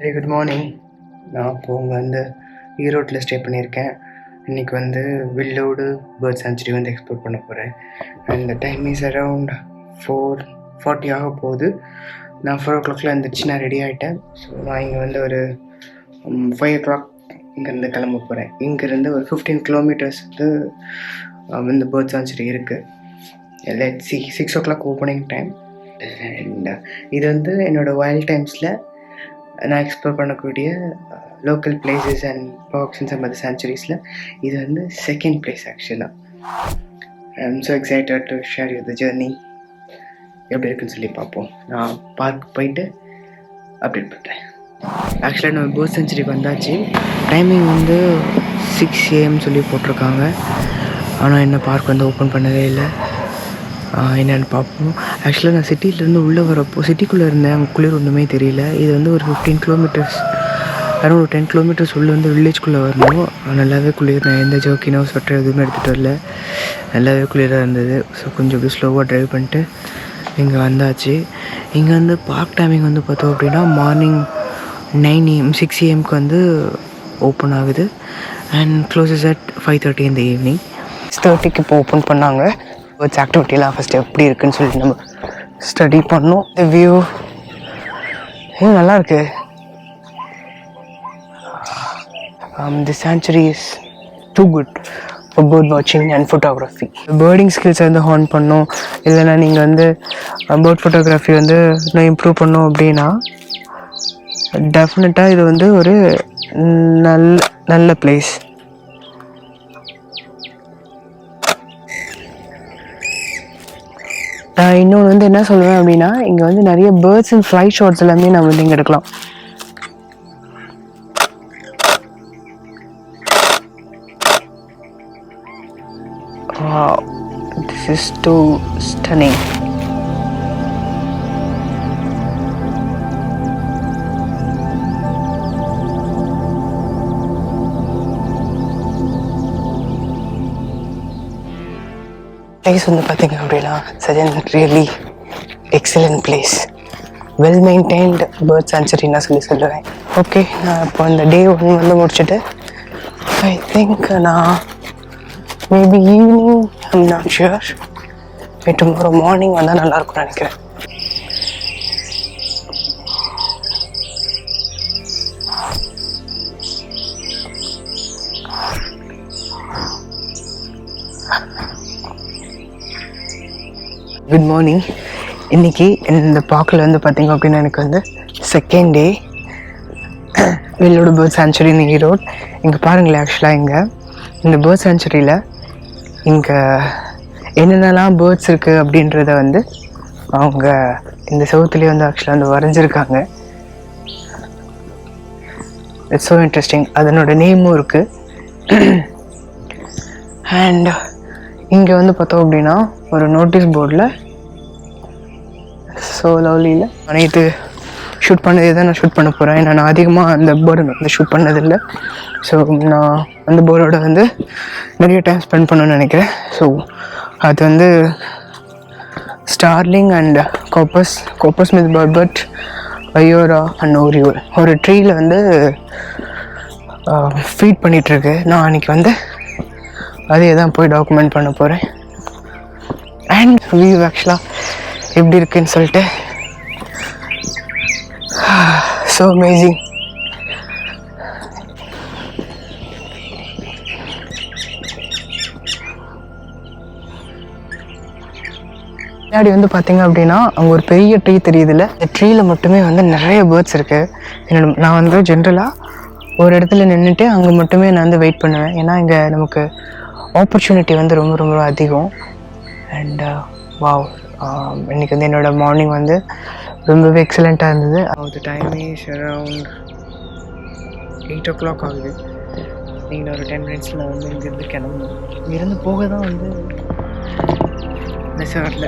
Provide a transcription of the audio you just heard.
Very good morning. நான் இப்போது வந்து ஈரோட்டில் ஸ்டே பண்ணியிருக்கேன். இன்றைக்கி வந்து வில்லோடு பேர்ட் சான்ச்சுரி வந்து எக்ஸ்ப்ளோர் பண்ண போகிறேன். அண்ட் டைம் இஸ் அரவுண்ட் 4:40 ஆக போகுது. நான் 4 o'clock எழுந்திரிச்சு நான் ரெடி ஆகிட்டேன். ஸோ நான் இங்கே வந்து ஒரு 5 o'clock இங்கேருந்து கிளம்ப போகிறேன். இங்கேருந்து ஒரு 15 kilometers வந்து பேர்ட் சான்ச்சுரி இருக்குது. Let's see 6 o'clock opening time. And இது வந்து என்னோடய வைல்ட் டைம்ஸில் நான் எக்ஸ்ப்ளோர் பண்ணக்கூடிய local places and parks and some other சான்ச்சுரிஸில் இது வந்து செகண்ட் பிளேஸ். ஆக்சுவலாக I am so excited to share you the journey. எப்படி இருக்குன்னு சொல்லி பார்ப்போம். நான் பார்க் போயிட்டு அப்டேட் பண்ணுறேன். ஆக்சுவலாக நம்ம பேர்ட் சான்ச்சுரிக்கு வந்தாச்சு. டைமிங் வந்து 6 AM சொல்லி போட்டிருக்காங்க. ஆனால் என்ன பார்க் வந்து ஓப்பன் பண்ணவே இல்லை. என்னென்னு பார்ப்போம். ஆக்சுவலாக நான் சிட்டியிலேருந்து உள்ளே வரப்போ சிட்டிக்குள்ளே இருந்தேன். அங்கே குளிர் ஒன்றுமே தெரியல. இது வந்து ஒரு 15 kilometers அரௌண்ட் ஒரு 10 kilometers உள்ளே வந்து வில்லேஜ்குள்ளே வரணும். நல்லாவே குளிர். நான் எந்த ஜோக்கினோ ஸ்வெட்டர் எதுவுமே எடுத்துகிட்டு வரல. நல்லாவே குளிராக இருந்தது. ஸோ கொஞ்சம் அப்படி ஸ்லோவாக ட்ரைவ் பண்ணிட்டு இங்கே வந்தாச்சு. இங்கே வந்து பார்க் டைமிங் வந்து பார்த்தோம் அப்படின்னா மார்னிங் 9 AM 6 AMக்கு வந்து ஓப்பன் ஆகுது and closes at 5:30 in the evening. 6:30க்கு இப்போ ஓப்பன் பண்ணாங்க. பேர்ட்ஸ் ஆக்டிவிட்டிலாம் ஃபஸ்ட்டு எப்படி இருக்குன்னு சொல்லிட்டு நம்ம ஸ்டடி பண்ணோம். இந்த வியூ நல்லாயிருக்கு. The sanctuary is too good for bird வாட்சிங் அண்ட் ஃபோட்டோகிராஃபி. பேர்டிங் ஸ்கில்ஸை வந்து ஹார்ன் பண்ணோம், இல்லைன்னா நீங்கள் வந்து பேர்ட் ஃபோட்டோகிராஃபி வந்து இன்னும் இம்ப்ரூவ் பண்ணோம் அப்படின்னா டெஃபினட்டாக இது வந்து ஒரு நல்ல பிளேஸ். நான் இன்னொன்று வந்து என்ன சொல்லுவேன் அப்படின்னா, இங்கே வந்து நிறைய பேர்ட்ஸ் அண்ட் ஃப்ளை ஷாட்ஸ் எல்லாமே நம்ம வந்து இங்கே எடுக்கலாம். This is too stunning. Place வந்து பார்த்தீங்க அப்படின்னா really excellent place. Well maintained bird sanctuary நான் சொல்லுவேன். ஓகே, நான் இப்போ இந்த டே 1 வந்து முடிச்சுட்டு ஐ திங்க் நான் maybe evening I'm not sure, tomorrow morning வந்தால் நல்லாயிருக்கும்னு நினைக்கிறேன். Good morning. இன்றைக்கி இந்த பார்க்கில் வந்து பார்த்திங்க அப்படின்னா எனக்கு வந்து செகண்ட் டே வில்லோடு பேர்ட் சான்ச்சுரி இன் ஈரோடு. இங்கே பாருங்களேன், ஆக்சுவலாக இங்கே இந்த பேர்ட் சான்ச்சுரியில் இங்கே என்னென்னலாம் பேர்ட்ஸ் இருக்குது அப்படின்றத வந்து அவங்க இந்த செவுத்துலேயே வந்து ஆக்சுவலாக வந்து வரைஞ்சிருக்காங்க. It's so interesting. அதனோட நேமும் இருக்குது. அண்ட் இங்கே வந்து பார்த்தோம் அப்படின்னா ஒரு நோட்டீஸ் போர்டில் ஸோ லவ்லியில் அனைத்து ஷூட் பண்ணதே தான் நான் ஷூட் பண்ண போகிறேன். ஏன்னா நான் அதிகமாக அந்த போர்டை வந்து ஷூட் பண்ணதில்லை. ஸோ நான் அந்த போர்டோட வந்து நிறைய டைம் ஸ்பெண்ட் பண்ணணும்னு நினைக்கிறேன். ஸோ அது வந்து starling and coppersmith bird iora and oriole ஒரு ட்ரீயில் வந்து ஃபீட் பண்ணிகிட்ருக்கு. நான் அன்றைக்கி வந்து அதே தான் போய் டாக்குமெண்ட் பண்ண போகிறேன். அண்ட் வியூ ஆக்சுவலாக எப்படி இருக்குன்னு சொல்லிட்டு ஸோ அமேசிங். முன்னாடி வந்து பார்த்தீங்க அப்படின்னா அங்கே ஒரு பெரிய ட்ரீ தெரியுதுல்ல, இந்த ட்ரீயில் மட்டுமே வந்து நிறைய பேர்ட்ஸ் இருக்குது. நான் வந்து ஜென்ரலாக ஒரு இடத்துல நின்றுட்டு அங்கே மட்டுமே நான் வந்து வெயிட் பண்ணுவேன். ஏன்னா இங்கே நமக்கு ஆப்பர்ச்சுனிட்டி வந்து ரொம்ப ரொம்ப அதிகம். அண்ட் வாவ், இன்றைக்கி வந்து என்னோடய மார்னிங் வந்து ரொம்பவே எக்ஸலண்ட்டாக இருந்தது. அது டைம் இஸ் அரவுண்ட் 8 o'clock ஆகுது. நீங்கள் ஒரு 10 minutes வந்து இங்கேருந்து கிளம்பணும். இங்கேருந்து போக தான் வந்து மெசேஜ் வரல.